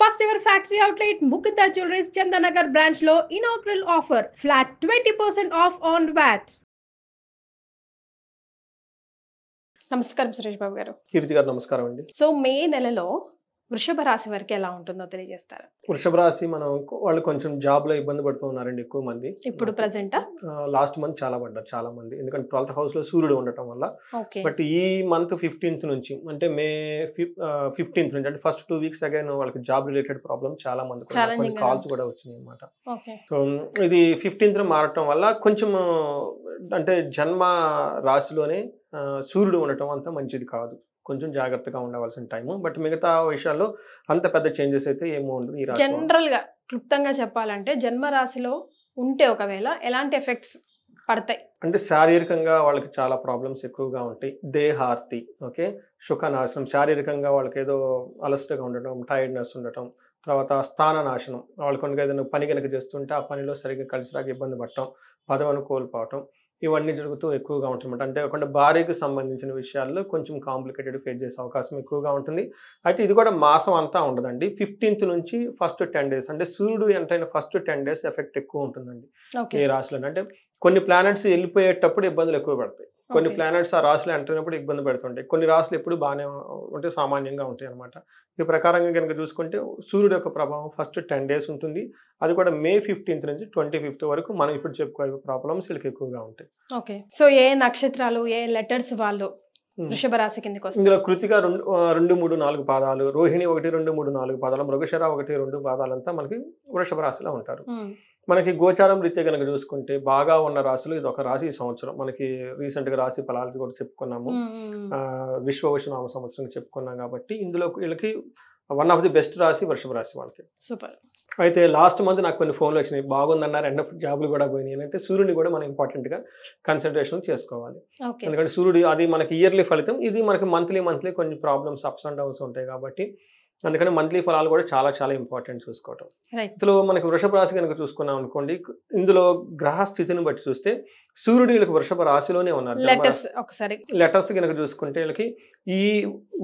First ever factory outlet Mukta Jewelries Chandanagar branch lo inaugural offer flat 20% off on VAT. నమస్కారం సురేష్ బాబు గారు. కీర్తి గారు నమస్కారం అండి. సో మే నెలలో వృషభ రాశి వారికి ఎలా ఉంటుందో తెలియజేస్తారా? వృషభ రాశి వాళ్ళు కొంచెం జాబ్ లో ఇబ్బంది పడుతూ ఉన్నారండి ఎక్కువ మంది. ఇప్పుడు ప్రెజెంట్ లాస్ట్ మంత్ చాలా పడ్డారు చాలా మంది, ఎందుకంటే 12th హౌస్ లో సూర్యుడు ఉండటం వల్ల. బట్ ఈ మంత్ 15th నుంచి అంటే మే 15th నుంచి అంటే ఫస్ట్ 2 weeks అగైన్ వాళ్ళకి జాబ్ రిలేటెడ్ ప్రాబ్లమ్ చాలా మంది కొన్ని కాల్స్ కూడా వచ్చినాయి అనమాట. సో ఇది 15th మారటం వల్ల కొంచెం అంటే జన్మ రాశిలోనే సూర్యుడు ఉండటం అంత మంచిది కాదు, కొంచెం జాగ్రత్తగా ఉండవలసిన టైము. బట్ మిగతా విషయాల్లో అంత పెద్ద చేంజెస్ అయితే ఏమో ఉండదు ఈ రాశి. జనరల్ గా క్లుప్తంగా చెప్పాలంటే జన్మ రాశిలో ఉంటే ఒకవేళ ఎలాంటి ఎఫెక్ట్స్ పడతాయి అంటే శారీరకంగా వాళ్ళకి చాలా ప్రాబ్లమ్స్ ఎక్కువగా ఉంటాయి. దేహార్తి, ఓకే, సుఖనాశనం, శారీరకంగా వాళ్ళకి ఏదో అలసటగా ఉండటం, టైర్డ్నెస్ ఉండటం, తర్వాత స్థాన నాశనం, వాళ్ళు కొన్ని ఏదైనా పని కనుక చేస్తుంటే ఆ పనిలో సరిగ్గా కలిసి రాక ఇబ్బంది పడటం, పదవిని కోల్పోవటం, ఇవన్నీ జరుగుతూ ఎక్కువగా ఉంటుందన్నమాట. అంతేకాకుండా భార్యకు సంబంధించిన విషయాల్లో కొంచెం కాంప్లికేటెడ్ ఫేస్ చేసే అవకాశం ఎక్కువగా ఉంటుంది. అయితే ఇది కూడా మాసం అంతా ఉండదండి. 15th నుంచి ఫస్ట్ 10 days అంటే సూర్యుడు ఎంటర్ అయిన ఫస్ట్ 10 days ఎఫెక్ట్ ఎక్కువ ఉంటుందండి ఏ రాశిలో. అంటే కొన్ని ప్లానెట్స్ వెళ్ళిపోయేటప్పుడు ఇబ్బందులు ఎక్కువ పడతాయి, కొన్ని ప్లానెట్స్ ఆ రాశిలో ఎంటర్ అయినప్పుడు ఇబ్బంది పెడుతుంటాయి, కొన్ని రాశులు ఎప్పుడు బాగానే ఉంటే సామాన్యంగా ఉంటాయి అనమాట. ఈ ప్రకారంగా కనుక చూసుకుంటే సూర్యుడు యొక్క ప్రభావం ఫస్ట్ 10 days ఉంటుంది. అది కూడా మే 15th నుంచి 25th వరకు మనం ఇప్పుడు చెప్పుకోవే ప్రాబ్లమ్స్ వీళ్ళకి ఎక్కువగా ఉంటాయి. ఓకే, సో ఏ నక్షత్రాలు ఏ లెటర్స్ వాళ్ళు వృషభ రాశి కిందకి వస్తుంది? ఇందులో కృతిక 2, 3, 4 పాదాలు, రోహిణి 1, 2, 3, 4 పాదాలు, మృగశిర 1, 2 పాదాలంతా మనకి వృషభ రాశిలో ఉంటారు. మనకి గోచారం రీత్యా కనుక చూసుకుంటే బాగా ఉన్న రాశులు ఇది ఒక రాశి. ఈ సంవత్సరం మనకి రీసెంట్ గా రాశి ఫలాలు కూడా చెప్పుకున్నాము, విశ్వవశనామ సంవత్సరం చెప్పుకున్నాం. కాబట్టి ఇందులో వీళ్ళకి వన్ ఆఫ్ ది బెస్ట్ రాశి వృషభ రాశి వాళ్ళకి. సూపర్. అయితే లాస్ట్ మంత్ నాకు కొన్ని ఫోన్లు వచ్చినాయి, బాగుందన్నారు, ఎండ్ జాబ్లు కూడా పోయినాయి. అంటే సూర్యుడిని కూడా మనం ఇంపార్టెంట్ గా కన్సన్ట్రేషన్ చేసుకోవాలి. ఎందుకంటే సూర్యుడు అది మనకి ఇయర్లీ ఫలితం, ఇది మనకి మంత్లీ కొన్ని ప్రాబ్లమ్స్ అప్స్ అండ్ డౌన్స్ ఉంటాయి. కాబట్టి అందుకని మంత్లీ ఫలాలు కూడా చాలా చాలా ఇంపార్టెంట్ చూసుకోవటం. ఇందులో మనకి వృషభ రాశి కనుక చూసుకున్నాం అనుకోండి, ఇందులో గ్రహ స్థితిని బట్టి చూస్తే సూర్యుడు వీళ్ళకి వృషభ రాశిలోనే ఉన్నారు. లెటర్స్ కనుక చూసుకుంటే వీళ్ళకి ఈ,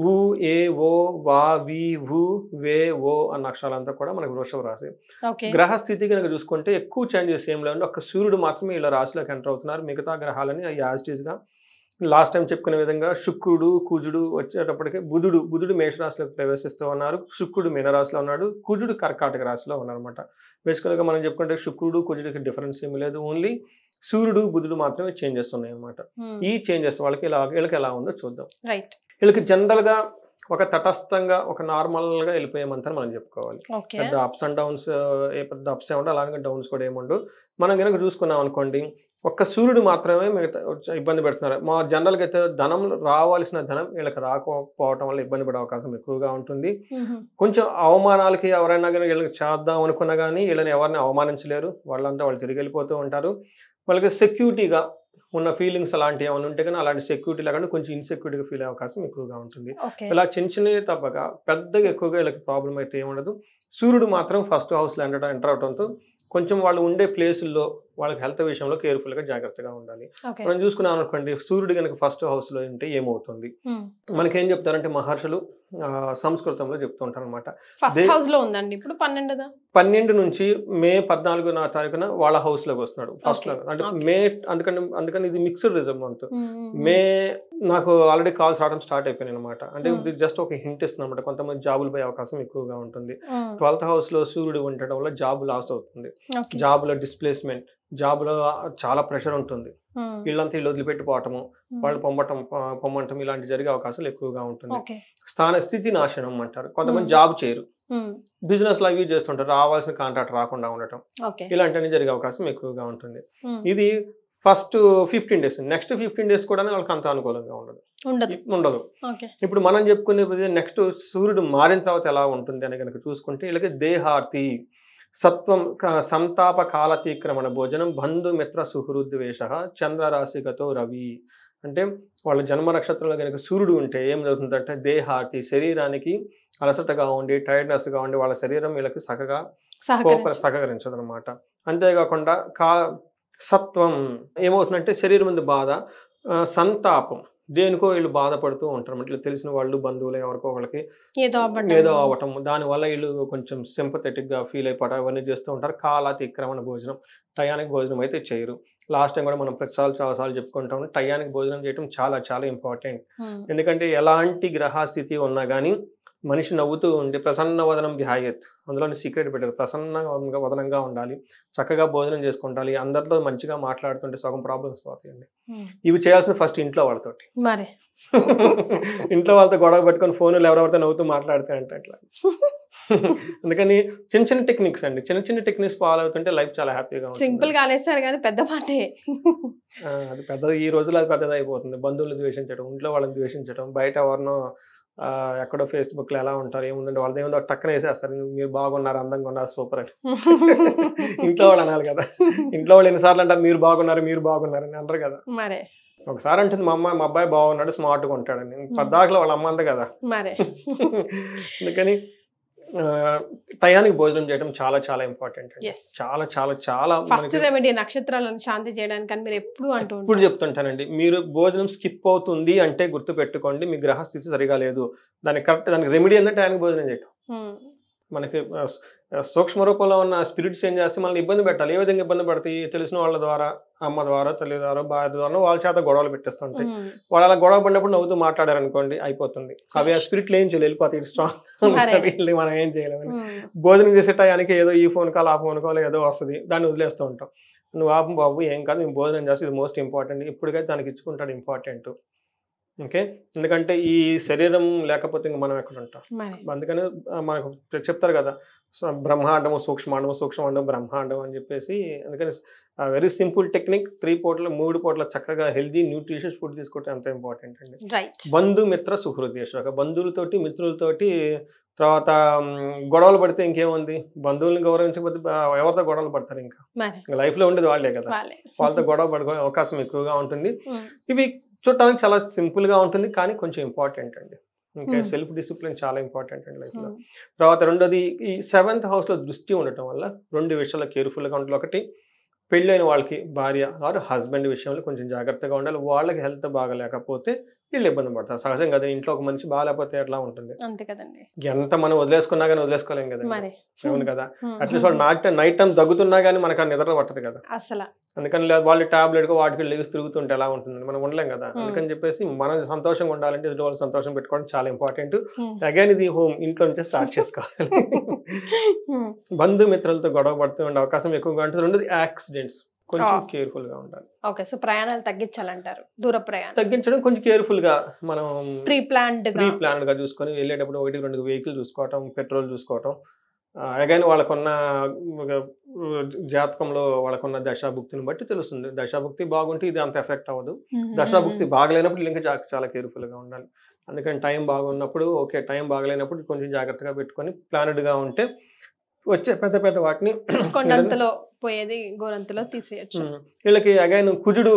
ఉ, ఏ, ఓ, వా, వి, వు, వే, ఓ అన్న అక్షరాలంతా కూడా మనకి వృషభ రాశి. గ్రహ స్థితి కనుక చూసుకుంటే ఎక్కువ చేంజెస్ ఏం లేవండి, ఒక్క సూర్యుడు మాత్రమే ఇలా రాశిలోకి ఎంటర్ అవుతున్నారు. మిగతా గ్రహాలని యాజ్ ఇట్ ఈజ్ గా లాస్ట్ టైం చెప్పుకునే విధంగా శుక్రుడు, కుజుడు వచ్చేటప్పటికి బుధుడు మేషరాశిలోకి ప్రవేశిస్తూ ఉన్నారు, శుక్రుడు మీనరాశిలో ఉన్నాడు, కుజుడు కర్కాటక రాశిలో ఉన్నారు అనమాట. బేసికల్గా మనం చెప్పుకుంటే శుక్రుడు కుజుడికి డిఫరెన్స్ ఏమి లేదు, ఓన్లీ సూర్యుడు బుధుడు మాత్రమే చేంజెస్ ఉన్నాయి అనమాట. ఈ చేంజెస్ వీళ్ళకి ఎలా ఉందో చూద్దాం. వీళ్ళకి జనరల్ గా ఒక తటస్థంగా ఒక నార్మల్ గా వెళ్ళిపోయామంతా మనం చెప్పుకోవాలి. పెద్ద అప్స్ అండ్ డౌన్స్ పెద్ద అప్స్ ఏముండవు, అలాగే డౌన్స్ కూడా ఏముండవు. మనం కనుక చూసుకున్నాం అనుకోండి, ఒక్క సూర్యుడు మాత్రమే మిగతా ఇబ్బంది పెడుతున్నారు. మా జనరల్గా అయితే ధనం రావాల్సిన ధనం వీళ్ళకి రాకపోవటం వల్ల ఇబ్బంది పడే అవకాశం ఎక్కువగా ఉంటుంది. కొంచెం అవమానాలకి ఎవరైనా కానీ వీళ్ళకి చేద్దాం అనుకున్నా కానీ వీళ్ళని ఎవరిని అవమానించలేరు, వాళ్ళంతా వాళ్ళు తిరిగి వెళ్ళిపోతూ ఉంటారు. వాళ్ళకి సెక్యూరిటీగా ఉన్న ఫీలింగ్స్ అలాంటివి ఏమైనా ఉంటే కానీ అలాంటి సెక్యూరిటీ లేకుండా కొంచెం ఇన్సెక్యూరిటీగా ఫీల్ అయ్యే అవకాశం ఎక్కువగా ఉంటుంది. ఇలా చిన్నవి తప్పక పెద్దగా ఎక్కువగా వీళ్ళకి ప్రాబ్లం అయితే ఏముండదు. సూర్యుడు మాత్రం ఫస్ట్ హౌస్లో ఎంటర్ అవడంతో కొంచెం వాళ్ళు ఉండే ప్లేసుల్లో వాళ్ళకి హెల్త్ విషయంలో కేర్ఫుల్గా జాగ్రత్తగా ఉండాలి. మనం చూసుకున్నాం అనుకోండి, సూర్యుడు కనుక ఫస్ట్ హౌస్లో ఉంటే ఏమవుతుంది, మనకేం చెప్తారంటే మహర్షులు సంస్కృతంలో చెప్తూ ఉంటారు అనమాట. 12 నుంచి మే 14వ తారీఖున వాళ్ళ హౌస్ లోకి వస్తున్నాడు ఫస్ట్ లో. అంటే మే అందుకని ఇది మిక్స్డ్ రిజల్ట్ మంత్. మే నాకు ఆల్రెడీ కాల్స్ రావడం స్టార్ట్ అయిపోయినాయి అనమాట. అంటే ఇది జస్ట్ ఒక హింట్ ఇస్తుంది అనమాట, కొంతమంది జాబులు పోయే అవకాశం ఎక్కువగా ఉంటుంది. 12th హౌస్ లో సూర్యుడు ఉండటం వల్ల జాబ్ లాస్ అవుతుంది, జాబ్ లో డిస్ప్లేస్మెంట్, జాబ్ లో చాలా ప్రెషర్ ఉంటుంది, వీళ్ళంతా ఇల్లు వదిలిపెట్టిపోవటము, వాళ్ళు పొమ్మంటం ఇలాంటి జరిగే అవకాశాలు ఎక్కువగా ఉంటుంది. స్థాన స్థితి నాశనం అంటారు, కొంతమంది జాబ్ చేయరు, బిజినెస్ అవి చేస్తుంటారు, రావాల్సిన కాంట్రాక్ట్ రాకుండా ఉండటం, ఇలాంటివన్నీ జరిగే అవకాశం ఎక్కువగా ఉంటుంది. ఇది ఫస్ట్ 15 days. నెక్స్ట్ 15 days కూడా వాళ్ళకి అంత అనుకూలంగా ఉండదు. ఇప్పుడు మనం చెప్పుకునే నెక్స్ట్ సూర్యుడు మారిన తర్వాత ఎలా ఉంటుంది అని కనుక చూసుకుంటే వీళ్ళకి దేహార్తి, సత్వం, సంతాప కాలతీక్రమణ భోజనం, బంధుమిత్ర సుహృద్వేష, చంద్రరాశిగతో రవి. అంటే వాళ్ళ జన్మ నక్షత్రంలో కనుక సూర్యుడు ఉంటే ఏం జరుగుతుందంటే దేహార్తి, శరీరానికి అలసటగా ఉండి టైర్డ్నెస్గా ఉండి వాళ్ళ శరీరం వీళ్ళకి సహకరించదు అనమాట. అంతేకాకుండా సత్వం ఏమవుతుందంటే శరీరం మీద బాధ, సంతాపం, దేనికో వీళ్ళు బాధపడుతూ ఉంటారు. ఇట్లా తెలిసిన వాళ్ళు బంధువులు ఎవరికో ఒకరికి ఏదో ఏదో అవ్వటం, దానివల్ల వీళ్ళు కొంచెం సింపథెటిక్గా ఫీల్ అయిపోవడం అవన్నీ చేస్తూ ఉంటారు. కాలాతిక్రమణ భోజనం, టయానికి భోజనం అయితే చేయరు. లాస్ట్ టైం కూడా మనం చాలాసార్లు చెప్పుకుంటాం, టయానికి భోజనం చేయడం చాలా చాలా ఇంపార్టెంట్. ఎందుకంటే ఎలాంటి గ్రహస్థితి ఉన్నా కానీ మనిషి నవ్వుతూ ఉండి ప్రసన్న వదనం ధ్యాయత్, అందులోని సీక్రెట్ పెట్టారు. ప్రసన్న వదనంగా ఉండాలి, చక్కగా భోజనం చేసుకుంటాలి, అందరితో మంచిగా మాట్లాడుతుంటే సగం ప్రాబ్లమ్స్ పోతాయండి. ఇవి చేయాల్సిన ఫస్ట్ ఇంట్లో వాళ్ళతోటి. మరి ఇంట్లో వాళ్ళతో గొడవ పెట్టుకొని ఫోన్లు ఎవరెవరితో నవ్వుతూ మాట్లాడితే అంటే అట్లా. అందుకని చిన్న చిన్న టెక్నిక్స్ అండి, చిన్న చిన్న టెక్నిక్స్ ఫాలో అవుతుంటే లైఫ్ చాలా హ్యాపీగా ఉంటుంది. సింపుల్ గా అనేస్తారు కానీ పెద్ద మాటే. అది పెద్దది, ఈ రోజుల్లో అది పెద్దది అయిపోతుంది. బంధువులు ద్వేషించడం, ఇంట్లో వాళ్ళని ద్వేషించడం, బయట ఎవరినో ఎక్కడో ఫేస్బుక్లో ఎలా ఉంటారు ఏముందంటే వాళ్ళది ఏముందో టక్కన వేసేస్తారు, మీరు బాగున్నారు, అందంగా ఉన్నారు, సూపర్ అని. ఇంట్లో వాళ్ళు అనాలి కదా, ఇంట్లో వాళ్ళు ఎన్నిసార్లు అంటారు మీరు బాగున్నారు అని అంటారు కదా. మరే ఒకసారి అంటుంది మా అబ్బాయి బాగున్నాడు, స్మార్ట్గా ఉంటాడని, పద్దాకలో వాళ్ళ అమ్మ అంత కదా. మరే అందుకని టయానికి భోజనం చేయడం చాలా చాలా ఇంపార్టెంట్ అండి. చాలా చాలా చాలా ఫస్ట్ రెమెడీ నక్షత్రాలను శాంతి చేయడానికి అని మీరు ఎప్పుడు చెప్తుంటానండి. మీరు భోజనం స్కిప్ అవుతుంది అంటే గుర్తు పెట్టుకోండి, మీ గ్రహస్థితి సరిగా లేదు. దానికి రెమెడీ అంటే టయానికి భోజనం చేయటం. మనకి సూక్ష్మ రూపంలో ఉన్న స్పిరిట్స్ ఏం చేస్తే మనల్ని ఇబ్బంది పెట్టాలి. ఏ విధంగా ఇబ్బంది పడతాయి? తెలిసిన వాళ్ళ ద్వారా, అమ్మ ద్వారా, తల్లి ద్వారా, భార్య ద్వారా వాళ్ళ చేత గొడవలు పెట్టేస్తుంటాయి. వాళ్ళు అలా గొడవ పడినప్పుడు నవ్వుతూ మాట్లాడారు అనుకోండి, అయిపోతుంది. అవి ఆ స్పిరిట్లు ఏం చేయలేదు, వెళ్ళిపోతాయి. స్ట్రాంగ్ మనం ఏం చేయలేమని. భోజనం చేసే టయానికి ఏదో ఈ ఫోన్ కాల్ ఆ ఫోన్ కాల్ ఏదో వస్తుంది, దాన్ని వదిలేస్తూ ఉంటాం. నువ్వు ఆపు బాబు, ఏం కాదు, మేము భోజనం చేస్తే ఇది మోస్ట్ ఇంపార్టెంట్, ఇప్పటికైతే దానికి ఇచ్చుకుంటాడు ఇంపార్టెంట్. ఓకే, ఎందుకంటే ఈ శరీరం లేకపోతే ఇంక మనం ఎక్కడ ఉంటాం. అందుకని మనకు చెప్తారు కదా, బ్రహ్మాండము సూక్ష్మాండము, సూక్ష్మాండం బ్రహ్మాండం అని చెప్పేసి. అందుకని వెరీ సింపుల్ టెక్నిక్. 3 పూటల చక్కగా హెల్దీ న్యూట్రిషియస్ ఫుడ్ తీసుకుంటే అంత ఇంపార్టెంట్ అండి. బంధు మిత్ర సుహృదేశ్వర, బంధువులతోటి మిత్రులతోటి. తర్వాత గొడవలు పడితే ఇంకేముంది, బంధువులను గౌరవించకపోతే ఎవరితో గొడవలు పడతారు? ఇంకా లైఫ్ లో ఉండేది వాళ్ళే కదా, వాళ్ళతో గొడవ పడుకునే అవకాశం ఎక్కువగా ఉంటుంది. ఇవి చూడటానికి చాలా సింపుల్ గా ఉంటుంది కానీ కొంచెం ఇంపార్టెంట్ అండి. ఇంకా సెల్ఫ్ డిసిప్లిన్ చాలా ఇంపార్టెంట్ అండి లైఫ్ లో. తర్వాత రెండోది, ఈ 7th హౌస్ లో దృష్టి ఉండటం వల్ల 2 విషయాల్లో కేర్ఫుల్ గా ఉండాలి. ఒకటి, పెళ్ళైన వాళ్ళకి భార్య ఆర్ హస్బెండ్ విషయంలో కొంచెం జాగ్రత్తగా ఉండాలి. వాళ్ళకి హెల్త్ బాగాలేకపోతే వీళ్ళు ఇబ్బంది పడతారు. సహజం కదా, ఇంట్లో ఒక మనిషి బాగాలేకపోతే ఎట్లా ఉంటుంది. అంతే కదండి, ఎంత మనం వదిలేసుకున్నా కానీ వదిలేసుకోలేం కదా. అవును కదా, అట్లీస్ట్ వాళ్ళు నైట్ టైం దగ్గుతున్నా కానీ మనకు ఆ నిద్ర పట్టదు కదా అసలు. అందుకని వాళ్ళు టాబ్లెట్ వాటికి లెగ్స్ తిరుగుతుంటే ఎలా ఉంటుంది, మనం ఉండలేం కదా. అందుకని చెప్పేసి మనం సంతోషంగా ఉండాలంటే ఎదుటి వాళ్ళు సంతోషం పెట్టుకోవడం చాలా ఇంపార్టెంట్. అగైన్ ఇది హోమ్, ఇంట్లో నుంచే స్టార్ట్ చేసుకోవాలి. బంధుమిత్రులతో గొడవ పడుతూ ఉండే అవకాశం ఎక్కువగా ఉంటుంది. రెండోది, యాక్సిడెంట్స్, కొంచెం కేర్ఫుల్ గా ఉండాలి. ఓకే, సో ప్రయాణాలు తగ్గించాలంటారు, దూర ప్రయాణం తగ్గించడం, కొంచెం కేర్ఫుల్ గా మనం ప్రీ ప్లాన్డ్ గా చూసుకొని వెళ్ళేటప్పుడు 1-2 వెహికల్ చూసుకోవటం, పెట్రోల్ చూసుకోవటం. అగైన్ వాళ్ళకున్న జాతకంలో వాళ్ళకున్న దశాభుక్తిని బట్టి తెలుస్తుంది. దశాభుక్తి బాగుంటే ఇది అంత ఎఫెక్ట్ అవ్వదు, దశాభుక్తి బాగలేనప్పుడు ఇంకా చాలా కేర్ఫుల్ గా ఉండాలి. అందుకని టైం బాగున్నప్పుడు ఓకే, టైం బాగలేనప్పుడు కొంచెం జాగ్రత్తగా పెట్టుకొని ప్లానెడ్ గా ఉంటే వచ్చే పెద్ద వాటిని కొండంతలో పోయేది గోరంతలో తీసేయచ్చు. వీళ్ళకి అగైన్ కుజుడు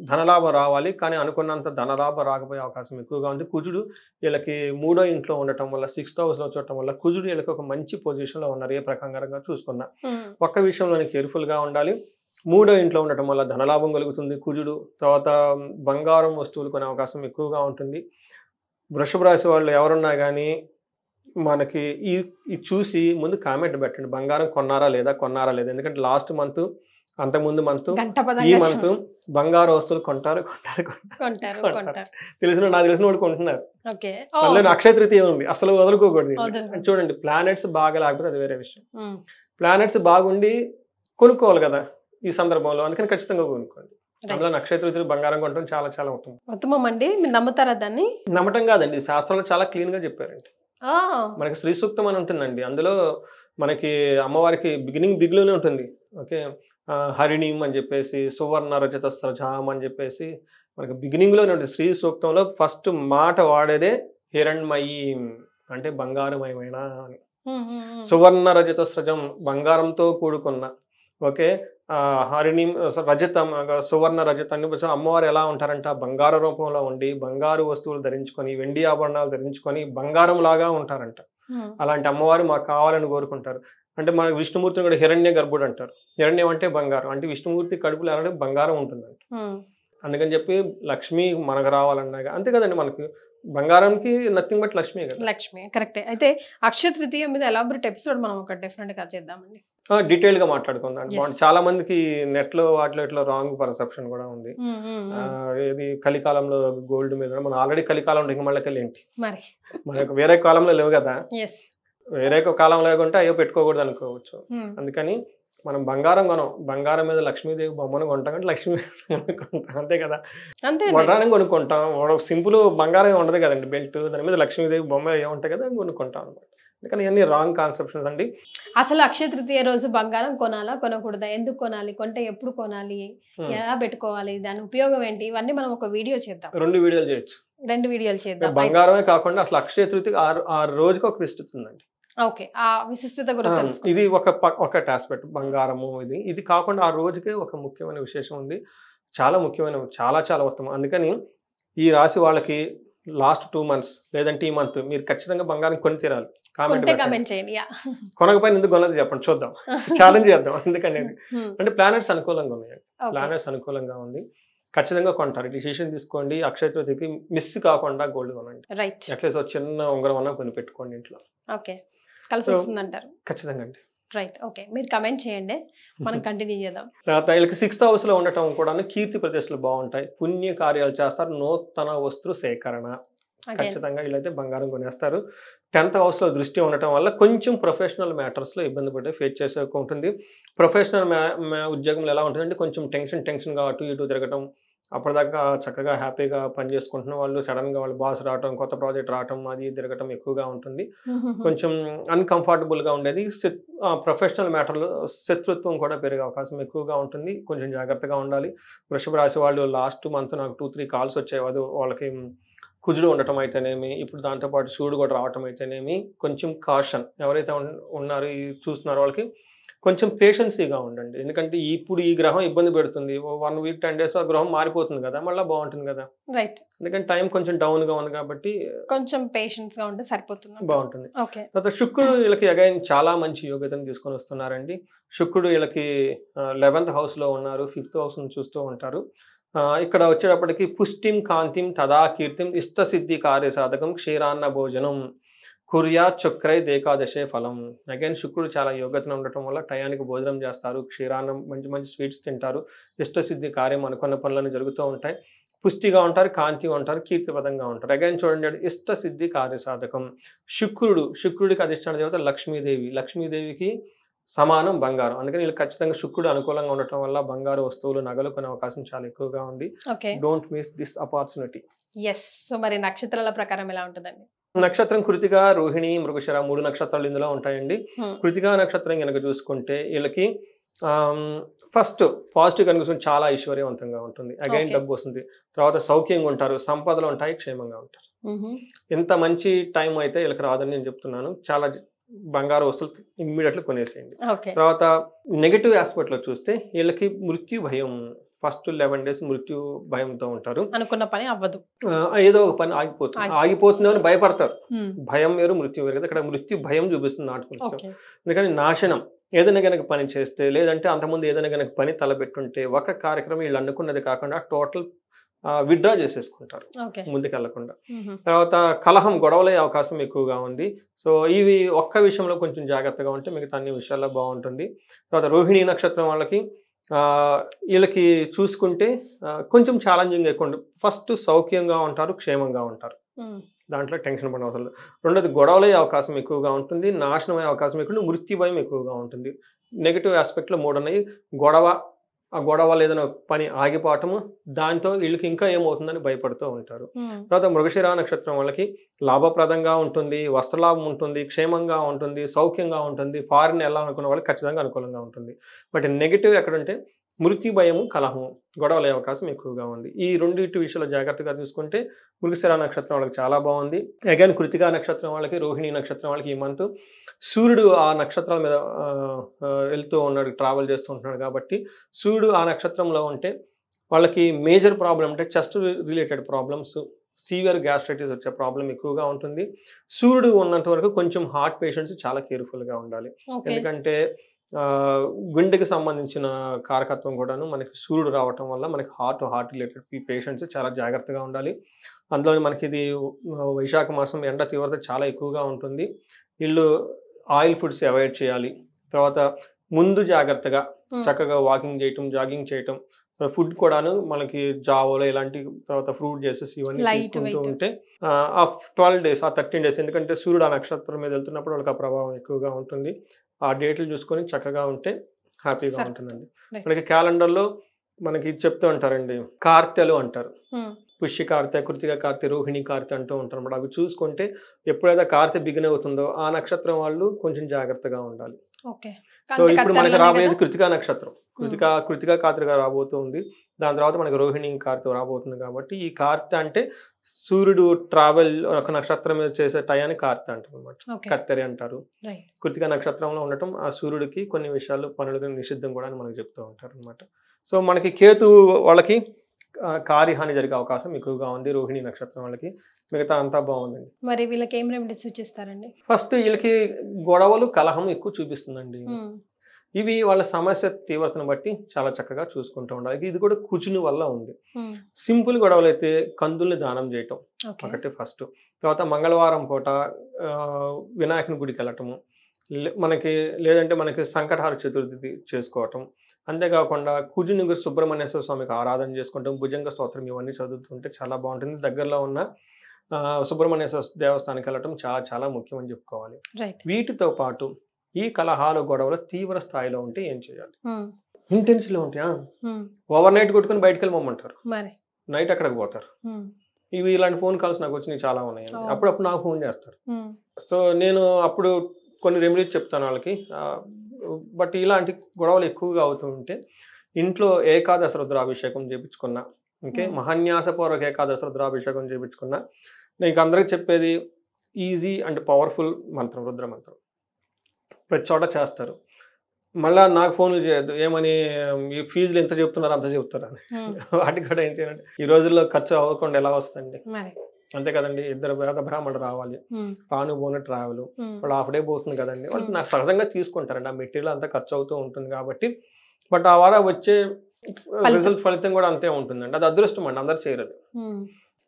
ధనలాభం రావాలి, కానీ అనుకున్నంత ధనలాభం రాకపోయే అవకాశం ఎక్కువగా ఉంది. కుజుడు వీళ్ళకి 3వ ఇంట్లో ఉండటం వల్ల, 6th హౌస్ లో చూడటం వల్ల కుజుడు వీళ్ళకి ఒక మంచి పొజిషన్ లో ఉన్నారు. ఏ ప్రకారంగా చూసుకున్నా ఒక్క విషయంలోనే కేర్ఫుల్ గా ఉండాలి. 3వ ఇంట్లో ఉండటం వల్ల ధనలాభం కలుగుతుంది కుజుడు. తర్వాత బంగారం వస్తువులు కొనే అవకాశం ఎక్కువగా ఉంటుంది. వృషభ రాశి వాళ్ళు ఎవరున్నా కానీ మనకి ఈ చూసి ముందు కామెంట్ పెట్టండి, బంగారం కొన్నారా లేదా. ఎందుకంటే లాస్ట్ మంత్, అంతకుముందు మంత్, ఈ మంత్ బంగారు వస్తువులు కొంటారు. నాకు తెలిసిన వాడు కొంటున్నారు. అక్షయ తృతీయ ఉంది, అసలు వదులుకోకూడదు. చూడండి, ప్లానెట్స్ బాగా లేకపోతే అది వేరే విషయం. ప్లానెట్స్ బాగుండి కొనుక్కోవాలి కదా ఈ సందర్భంలో, అందుకని ఖచ్చితంగా కొనుక్కోండి. అందులో అక్షయ తృతీయ బంగారం కొనడం చాలా చాలా ఉత్తమం అండి. మీరు నమ్ముతారా దాన్ని? నమ్మటం కాదండి, శాస్త్రంలో చాలా క్లీన్ గా చెప్పారండి. మనకి శ్రీ సూక్తం అని ఉంటుందండి, అందులో మనకి అమ్మవారికి బిగినింగ్లోనే ఉంటుంది. ఓకే, హరిణీం అని చెప్పేసి, సువర్ణ రజత స్రజాం అని చెప్పేసి మనకి బిగినింగ్లోనే ఉంటుంది. శ్రీ సూక్తంలో ఫస్ట్ మాట వాడేదే హిరణ్మయీం, అంటే బంగారమయమైన అని. సువర్ణ రజత స్రజం, బంగారంతో కూడుకున్న. ఓకే, హరిణి రజతం, సువర్ణ రజతాన్ని అమ్మవారు ఎలా ఉంటారంట, బంగారు రూపంలో ఉండి బంగారు వస్తువులు ధరించుకొని, వెండి ఆభరణాలు ధరించుకొని బంగారం లాగా ఉంటారంట. అలాంటి అమ్మవారు మాకు కావాలని కోరుకుంటారు. అంటే మన విష్ణుమూర్తిని కూడా హిరణ్య గర్భుడు అంటారు. హిరణ్యం అంటే బంగారం, అంటే విష్ణుమూర్తి కడుపులో అలాంటి బంగారం ఉంటుందంట. అందుకని చెప్పి లక్ష్మి మనకు రావాలన్నా అంతే కదండి, మనకి బంగారంకి నథింగ్ బట్ లక్ష్మి కదా. లక్ష్మి కరెక్టే. అయితే అక్షయ తృతీయ మీద ఎలాబరేట్ ఎపిసోడ్ మనం ఒక డిఫరెంట్ గా చేద్దామండి. డీటెయిల్ గా మాట్లాడుకుందాం. చాలా మందికి నెట్ లో వాటిలో ఇట్లా రాంగ్ పర్సెప్షన్ కూడా ఉంది. ఇది కలికాలంలో గోల్డ్ మీద మనం ఆల్రెడీ కలికాలంలో ఇంక మళ్ళీ ఏంటి మరి మనకు వేరే కాలంలో లేవు కదా, వేరే కాలం లేకుంటే అయ్యో పెట్టుకోకూడదు అనుకోవచ్చు. అందుకని మనం బంగారం కొనం, బంగారం మీద లక్ష్మీదేవి బొమ్మను కొంటాం అంటే లక్ష్మీ కొనుక్కుంటాం అంతే కదా. వడ్రానం కొనుక్కుంటాం, సింపుల్ బంగారం ఉండదు కదండి బెల్ట్, దాని మీద లక్ష్మీదేవి బొమ్మ ఏముంటాయి కదా కొనుక్కుంటాం అనమాట. అందుకని ఇవన్నీ రాంగ్ కాన్సెప్షన్స్ అండి. అసలు అక్షయ తృతీయ రోజు బంగారం కొనాలా కొనకూడదా, ఎందుకు కొనాలి, కొంటే ఎప్పుడు కొనాలి, ఎలా పెట్టుకోవాలి, దాని ఉపయోగం ఏంటి, ఇవన్నీ మనం ఒక వీడియో చేద్దాం. 2 వీడియోలు చేయొచ్చు. 2 వీడియోలు చేద్దాం. బంగారమే కాకుండా అసలు అక్షయ తృతీయ ఆ రోజుకి ఒక విశిష్టత ఉందండి. ఓకే, ఆ విశిష్టత కూడా తెలుసు. ఇది ఒక ఆస్పెక్ట్ బంగారము. ఇది కాకుండా ఆ రోజుకే ఒక ముఖ్యమైన విశేషం ఉంది, చాలా ముఖ్యమైన, చాలా చాలా ఉత్తమం. అందుకని ఈ రాశి వాళ్ళకి లాస్ట్ 2 months లేదంటే ఈ మంత్ మీరు ఖచ్చితంగా బంగారం కొని తీరాలి. కామెంట్ చేయండి. కొనకపోయిన ఎందుకు కొనది చెప్పండి, చూద్దాం, ఛాలెంజ్ చేద్దాం. అందుకని అంటే ప్లానెట్స్ అనుకూలంగా ఉన్నాయండి, ప్లానెట్స్ అనుకూలంగా ఉంది, ఖచ్చితంగా కొంటారు. డిసిషన్ తీసుకోండి. అక్షయ తృతీయకి మిస్ కాకుండా గోల్డ్ కొనండి. అట్లీస్ట్ చిన్న ఉంగరం అన్నా కొని పెట్టుకోండి ఇంట్లో. ఓకే, కలిసి వస్తుంది అంటారు. ఖచ్చితంగా అండి. రైట్, ఓకే, మీరు కమెంట్ చేయండి, మనం కంటిన్యూ చేద్దాం. తర్వాత వీళ్ళకి 6th house లో ఉండటం కూడా కీర్తి ప్రతిష్టలు బాగుంటాయి, పుణ్య కార్యాలు చేస్తారు, నూతన వస్తు సేకరణ, ఖచ్చితంగా వీళ్ళైతే బంగారం కొనేస్తారు. 10th house లో దృష్టి ఉండటం వల్ల కొంచెం ప్రొఫెషనల్ మ్యాటర్స్ లో ఇబ్బంది పడే ఫేస్ చేసే ఉంటుంది. ప్రొఫెషనల్ ఉద్యోగంలో ఎలా ఉంటుందంటే కొంచెం టెన్షన్గా అటు ఇటు తిరగటం, అప్పటిదాకా చక్కగా హ్యాపీగా పని చేసుకుంటున్న వాళ్ళు సడన్గా వాళ్ళ బాస్ రావటం, కొత్త ప్రాజెక్ట్ రావటం, అది తిరగటం ఎక్కువగా ఉంటుంది. కొంచెం అన్కంఫర్టబుల్గా ఉండేది. ప్రొఫెషనల్ మ్యాటర్లో శత్రుత్వం కూడా పెరిగే అవకాశం ఎక్కువగా ఉంటుంది, కొంచెం జాగ్రత్తగా ఉండాలి. వృషభ రాశి వాళ్ళు లాస్ట్ మంత్ నాకు 2-3 కాల్స్ వచ్చాయి. అది వాళ్ళకి కుజుడు ఉండటం అయితేనేమి, ఇప్పుడు దాంతోపాటు శివుడు కూడా రావటం అయితేనేమి, కొంచెం కాషన్ ఎవరైతే ఉన్నారో చూస్తున్నారో వాళ్ళకి కొంచెం పేషెన్సీగా ఉండండి. ఎందుకంటే ఇప్పుడు ఈ గ్రహం ఇబ్బంది పెడుతుంది, 1 week 10 days ఆ గ్రహం మారిపోతుంది కదా, మళ్ళీ బాగుంటుంది కదా. రైట్, ఎందుకంటే టైం కొంచెం డౌన్ గా ఉంది కాబట్టి కొంచెం పేషెన్స్ గా ఉంటే సరిపోతుంది, బాగుంటుంది. తర్వాత శుక్రుడు వీళ్ళకి అగైన్ చాలా మంచి యోగ్యతను తీసుకొని వస్తున్నారండి. శుక్రుడు వీళ్ళకి 11th house లో ఉన్నారు, 5th house ను చూస్తూ ఉంటారు. ఇక్కడ వచ్చేటప్పటికి పుష్టిం కాంతిం తదా కీర్తిం ఇష్టసిద్ధి కార్యసాధకం క్షీరాన్న భోజనం కుర్యా చక్రై ఏకాదశే ఫలం. అగైన్ శుక్రుడు చాలా యోగ్యతను ఉండటం వల్ల టయానికి భోజనం చేస్తారు, క్షీరాన్నం మంచి మంచి స్వీట్స్ తింటారు, ఇష్టసిద్ధి కార్యం అనుకున్న పనులను జరుగుతూ ఉంటాయి, పుష్టిగా ఉంటారు, కాంతి ఉంటారు, కీర్తిపదంగా ఉంటారు. అగైన్ చూడండి, ఇష్టసిద్ధి కార్యసాధకం. శుక్రుడికి అధిష్టాన దేవత లక్ష్మీదేవి, లక్ష్మీదేవికి సమానం బంగారం. అందుకని వీళ్ళు ఖచ్చితంగా శుక్రుడు అనుకూలంగా ఉండటం వల్ల బంగారు వస్తువులు నగలు కొనే అవకాశం చాలా ఎక్కువగా ఉంది. Don't miss this opportunity. So మరి నక్షత్రాల ప్రకారం ఎలా ఉంటుందండి? నక్షత్రం కృతిక, రోహిణి, మృగశిర 3 నక్షత్రాలు ఇందులో ఉంటాయండి. కృతిక నక్షత్రం కనుక చూసుకుంటే వీళ్ళకి ఫస్ట్ పాజిటివ్ కనుక చాలా ఐశ్వర్యవంతంగా ఉంటుంది, అగైన్ డబ్బు వస్తుంది, తర్వాత సౌఖ్యంగా ఉంటారు, సంపదలు ఉంటాయి, క్షేమంగా ఉంటారు. ఎంత మంచి టైం అయితే వీళ్ళకి రాదని నేను చెప్తున్నాను. చాలా బంగారు వస్తువులు ఇమ్మీడియట్లీ కొనేసేయండి. తర్వాత నెగటివ్ ఆస్పెక్ట్ లో చూస్తే వీళ్ళకి మృత్యు భయం, ఫస్ట్ 11 days మృత్యు భయంతో ఉంటారు, అనుకున్న పని అవ్వదు, ఏదో ఒక పని ఆగిపోతుంది అని భయపడతారు. భయం వేరు మృత్యు వేరు కదా, ఇక్కడ మృత్యు భయం చూపిస్తుంది నాటుకుంటాం. అందుకని నాశనం ఏదైనా కనుక పని చేస్తే, లేదంటే అంతకుముందు ఏదైనా కనుక పని తలపెట్టుంటే ఒక కార్యక్రమం వీళ్ళు అనుకున్నది కాకుండా టోటల్ విత్డ్రా చేసేసుకుంటారు ముందుకెళ్లకుండా. తర్వాత కలహం, గొడవలయ్యే అవకాశం ఎక్కువగా ఉంది. సో ఇవి ఒక్క విషయంలో కొంచెం జాగ్రత్తగా ఉంటే మిగతా అన్ని విషయాల్లో బాగుంటుంది. తర్వాత రోహిణి నక్షత్రం వాళ్ళకి వీళ్ళకి చూసుకుంటే కొంచెం ఛాలెంజింగ్ ఎక్కువ ఉంటుంది. ఫస్ట్ సౌఖ్యంగా ఉంటారు, క్షేమంగా ఉంటారు, దాంట్లో టెన్షన్ పడిన అవసరం లేదు. రెండోది గొడవలయ్యే అవకాశం ఎక్కువగా ఉంటుంది, నాశనం అయ్యే అవకాశం ఎక్కువ, మృత్యు భయం ఎక్కువగా ఉంటుంది. నెగిటివ్ ఆస్పెక్ట్లో 3 ఉన్నాయి. ఆ గొడవ ఏదైనా పని ఆగిపోవటము, దాంతో వీళ్ళకి ఇంకా ఏమవుతుందని భయపడుతూ ఉంటారు. తర్వాత మృగశిర నక్షత్రం వాళ్ళకి లాభప్రదంగా ఉంటుంది, వస్త్రలాభం ఉంటుంది, క్షేమంగా ఉంటుంది, సౌఖ్యంగా ఉంటుంది, ఫారిన్ వెళ్ళాలనుకున్న వాళ్ళకి ఖచ్చితంగా అనుకూలంగా ఉంటుంది. బట్ నెగిటివ్ ఎక్కడంటే మృత్యు భయము, కలహము, గొడవలే అవకాశం ఎక్కువగా ఉంది. ఈ రెండింటి విషయాలు జాగ్రత్తగా చూసుకుంటే మృగశిర నక్షత్రం వాళ్ళకి చాలా బాగుంది. అగైన్ కృతికా నక్షత్రం వాళ్ళకి, రోహిణి నక్షత్రం వాళ్ళకి ఈ మంత్ సూర్యుడు ఆ నక్షత్రాల మీద వెళ్తూ ఉన్నాడు, ట్రావెల్ చేస్తూ ఉంటున్నాడు కాబట్టి సూర్యుడు ఆ నక్షత్రంలో ఉంటే వాళ్ళకి మేజర్ ప్రాబ్లం అంటే chest related problems, severe gastritis వచ్చే ప్రాబ్లం ఎక్కువగా ఉంటుంది. సూర్యుడు ఉన్నంత వరకు కొంచెం హార్ట్ పేషెంట్స్ చాలా కేర్ఫుల్గా ఉండాలి. ఎందుకంటే గుండెకి సంబంధించిన కారకత్వం కూడాను మనకి సూర్యుడు రావటం వల్ల మనకి హార్ట్ రిలేటెడ్ పేషెంట్స్ చాలా జాగ్రత్తగా ఉండాలి. అందులో మనకి ఇది వైశాఖ మాసం ఎండ తీవ్రత చాలా ఎక్కువగా ఉంటుంది. వీళ్ళు ఆయిల్ ఫుడ్స్ అవాయిడ్ చేయాలి. తర్వాత ముందు జాగ్రత్తగా చక్కగా వాకింగ్ చేయటం, జాగింగ్ చేయటం, ఫుడ్ కూడాను మనకి జావలో ఇలాంటి తర్వాత ఫ్రూట్ జ్యూసెస్ ఇవన్నీ తీసుకుంటూ ఉంటే ఆ 12 days ఆ 13 days ఎందుకంటే సూర్యుడు ఆ నక్షత్రం మీద వెళ్తున్నప్పుడు వాళ్ళకి ఆ ప్రభావం ఎక్కువగా ఉంటుంది. ఆ డేట్లు చూసుకొని చక్కగా ఉంటే హ్యాపీగా ఉంటుందండి. మనకి క్యాలెండర్లో మనకి చెప్తూ ఉంటారండి, కార్తెలు అంటారు. పుష్య కార్తె, కృతిక కార్తె, రోహిణి కార్తె అంటూ ఉంటారు అన్నమాట. అవి చూసుకుంటే ఎప్పుడైతే కార్తె బిగిన్ అవుతుందో ఆ నక్షత్రం వాళ్ళు కొంచెం జాగ్రత్తగా ఉండాలి. సో ఇప్పుడు మనకి రాబోయేది కృతికా నక్షత్రం. కృతికా కార్తెగా రాబోతుంది. దాని తర్వాత మనకి రోహిణి కార్తె రాబోతుంది. కాబట్టి ఈ కార్తె అంటే సూర్యుడు ట్రావెల్ ఒక నక్షత్రం మీద చేసే టయాన్ని కార్తె అంటారు అనమాట. కత్తెరి అంటారు. కృతికా నక్షత్రంలో ఉండటం ఆ సూర్యుడికి కొన్ని విషయాలు పనులు నిషిద్ధం కూడా అని మనకు చెప్తూ ఉంటారు అనమాట. సో మనకి కేతు వాళ్ళకి కార్యహాని జరిగే అవకాశం ఎక్కువగా ఉంది. రోహిణి నక్షత్రం వాళ్ళకి, మిగతా అంతా బాగుందండి. మరి వీళ్ళకి ఏం రెమెడీస్ సూచిస్తారండి? ఫస్ట్ వీళ్ళకి గొడవలు, కలహం ఎక్కువ చూపిస్తుందండి. ఇవి వాళ్ళ సమస్య తీవ్రతను బట్టి చాలా చక్కగా చూసుకుంటూ ఉండాలి. ఇది కూడా కుజుని వల్ల ఉంది. సింపుల్ గొడవలు అయితే కందుల్ని దానం చేయటం ఒకటి ఫస్ట్. తర్వాత మంగళవారం పూట వినాయకుని గుడికి వెళ్ళటము, లేదంటే మనకి సంకటహార చతుర్థి చేసుకోవటం. అంతేకాకుండా కుజుని సుబ్రహ్మణ్యేశ్వర స్వామికి ఆరాధన చేసుకుంటాం, భుజంగ స్తోత్రం ఇవన్నీ చదువుతుంటే చాలా బాగుంటుంది. దగ్గరలో ఉన్న సుబ్రహ్మణ్యేశ్వర దేవస్థానానికి వెళ్ళటం చాలా చాలా ముఖ్యం అని చెప్పుకోవాలి. వీటితో పాటు ఈ కలహాలు, గొడవలు తీవ్ర స్థాయిలో ఉంటే ఏం చేయాలి? ఇంటెన్స్లో ఉంటే ఓవర్ నైట్ కొట్టుకుని బయటకు వెళ్ళమంటారు, నైట్ అక్కడికి పోతారు. ఇవి ఇలాంటి ఫోన్ కాల్స్ నాకు వచ్చినాయి చాలా ఉన్నాయండి. అప్పుడప్పుడు నాకు ఫోన్ చేస్తారు. సో నేను అప్పుడు కొన్ని రెమెడీస్ చెప్తాను వాళ్ళకి. బట్ ఇలాంటి గొడవలు ఎక్కువగా అవుతూ ఉంటే ఇంట్లో ఏకాదశ రుద్రాభిషేకం చేయించుకున్నా, మహాన్యాసపూర్వక ఏకాదశ రుద్రాభిషేకం చేయించుకున్నా, నేను అందరికి చెప్పేది ఈజీ అండ్ పవర్ఫుల్ మంత్రం, రుద్ర మంత్రం. ప్రతి చోట చేస్తారు. మళ్ళీ నాకు ఫోన్లు చేయొద్దు, ఏమని ఈ ఫీజులు ఎంత చెప్తున్నారు అంత చెప్తారని. వాటికి కూడా ఏం చేయాలంటే ఈ రోజుల్లో ఖర్చు అవ్వకుండా ఎలా వస్తుంది? అంతే కదండి. ఇద్దరు వేద బ్రాహ్మణులు రావాలి, పాను బోన ట్రావెల్, వాళ్ళు హాఫ్ డే పోతుంది కదండి. వాళ్ళు నాకు సహజంగా తీసుకుంటారండి. ఆ మెటీరియల్ అంతా ఖర్చు అవుతూ ఉంటుంది కాబట్టి. బట్ ఆ వారం వచ్చే రిజల్ట్ ఫలితం కూడా అంతే ఉంటుందండి. అది అదృష్టం అండి, అందరు చేయలేదు.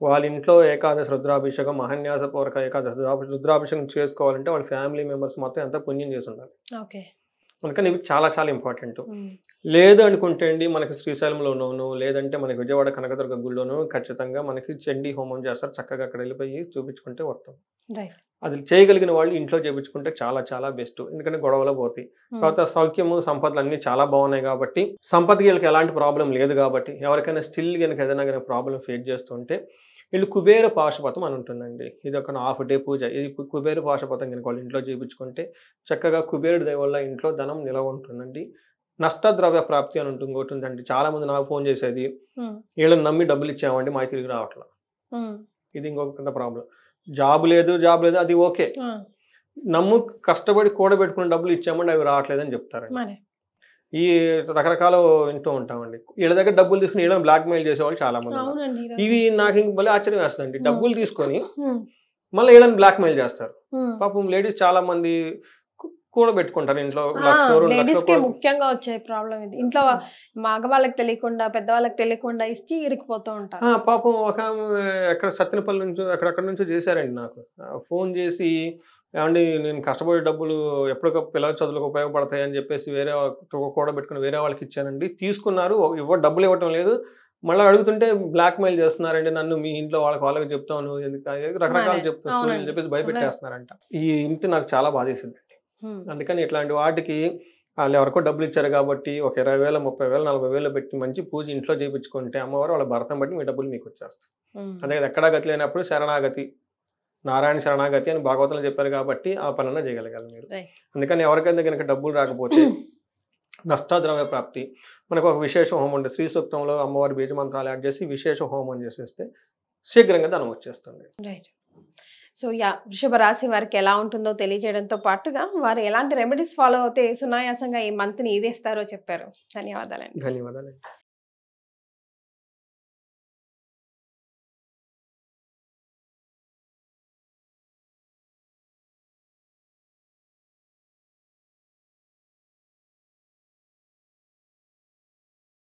వాళ్ళ ఇంట్లో ఏకాదశి రుద్రాభిషేకం, మహాన్యాసపూర్వక ఏకాదశి రుద్రాభిషేకం చేసుకోవాలంటే వాళ్ళ ఫ్యామిలీ మెంబర్స్ మొత్తం ఎంత పుణ్యం చేసి ఉండాలి. అందుకని ఇవి చాలా చాలా ఇంపార్టెంట్. లేదు అనుకుంటే అండి మనకి శ్రీశైలంలోనూ లేదంటే మనకి విజయవాడ కనకదుర్గ గుడిలోనూ ఖచ్చితంగా మనకి చండీ హోమం చేస్తారు. చక్కగా అక్కడ వెళ్ళిపోయి చూపించుకుంటే వస్తాం. అది చేయగలిగిన వాళ్ళు ఇంట్లో చేయించుకుంటే చాలా చాలా బెస్ట్. ఎందుకంటే గొడవలు పోతాయి. తర్వాత సౌఖ్యము, సంపదలు అన్నీ చాలా బాగున్నాయి కాబట్టి, సంపదకి వీళ్ళకి ఎలాంటి ప్రాబ్లం లేదు కాబట్టి, ఎవరికైనా స్టిల్ కనుక ఏదైనా కనుక ప్రాబ్లం ఫేస్ చేస్తుంటే వీళ్ళు కుబేర పాశుపతం అని ఉంటుందండి. ఇది ఒక హాఫ్ డే పూజ. ఇది కుబేర పాశుపతం కనుక వాళ్ళు ఇంట్లో చేయించుకుంటే చక్కగా కుబేరుడి దయ వల్ల ఇంట్లో ధనం నిలవ ఉంటుందండి. నష్టద్రవ్య ప్రాప్తి అని ఉంటుందండి. చాలా మంది నాకు ఫోన్ చేసేది, వీళ్ళని నమ్మి డబ్బులు ఇచ్చామండి మాకు తిరిగి రావట్లా. ఇది ఇంకొక ప్రాబ్లం. జాబ్ లేదు అది ఓకే, నమ్ము కష్టపడి కూడబెట్టుకుని డబ్బులు ఇచ్చామండి అవి రావట్లేదని చెప్తారండి. ఈ రకరకాల వింటూ ఉంటామండి. వీళ్ళ దగ్గర డబ్బులు తీసుకుని వీళ్ళని బ్లాక్ మెయిల్ చేసేవాళ్ళు చాలా మంది. ఇవి నాకు ఇంక భలే ఆశ్చర్యం వేస్తుందండి. డబ్బులు తీసుకొని మళ్ళీ వీళ్ళని బ్లాక్ మెయిల్ చేస్తారు. పాపం లేడీస్ చాలా మంది కూడబెట్టుకుంటారు ఇంట్లో. ముఖ్యంగా వచ్చే ప్రాబ్లం ఇది. ఇంట్లో మగవాళ్ళకి తెలియకుండా, పెద్దవాళ్ళకి తెలియకుండా ఇచ్చి ఇరికిపోతూ ఉంటారు. పాపం ఒక ఎక్కడ సత్తెనపల్లి నుంచి అక్కడక్కడ నుంచి చేశారండి నాకు ఫోన్ చేసి, ఏమండి నేను కష్టపడే డబ్బులు ఎప్పటికప్పుడు పిల్లల చదువులకు ఉపయోగపడతాయి అని చెప్పేసి వేరే కూడబెట్టుకుని వేరే వాళ్ళకి ఇచ్చానండి, తీసుకున్నారు, డబ్బులు ఇవ్వటం లేదు, మళ్ళీ అడుగుతుంటే బ్లాక్ మెయిల్ చేస్తున్నారండి నన్ను, మీ ఇంట్లో వాళ్ళకి చెప్తాను, రకరకాలు చెప్తాను అని చెప్పేసి భయపెట్టేస్తున్నారంట. ఈ ఇంటి నాకు చాలా బాధేసిందండి. అందుకని ఇట్లాంటి వాటికి వాళ్ళు ఎవరికో డబ్బులు ఇచ్చారు కాబట్టి ఒక 20,000, 30,000, 40,000 పెట్టి మంచి పూజ ఇంట్లో చేయించుకుంటే అమ్మవారు వాళ్ళ భర్తను బట్టి మీ డబ్బులు మీకు వచ్చేస్తారు. అదే ఎక్కడా గతి లేనప్పుడు శరణాగతి, నారాయణ శరణాగతి అని భాగవతంలో చెప్పారు కాబట్టి ఆ పనులను చేయగలగాలి మీరు. అందుకని ఎవరికైనా కనుక డబ్బులు రాకపోతే నష్టద్రవ్య ప్రాప్తి మనకు ఒక విశేష హోమం ఉంటుంది. శ్రీ సూక్తంలో అమ్మవారి బీజ మంత్రాలు యాడ్ చేసి విశేష హోమం చేసేస్తే శీఘ్రంగా ధనం వచ్చేస్తుంది. సో వృషభ రాశి వారికి ఎలా ఉంటుందో తెలియజేయడంతో పాటుగా వారు ఎలాంటి రెమెడీస్ ఫాలో అవుతే సునాయాసంగా ఈ మంత్ని ఈదేస్తారో చెప్పారు. ధన్యవాదాలండి.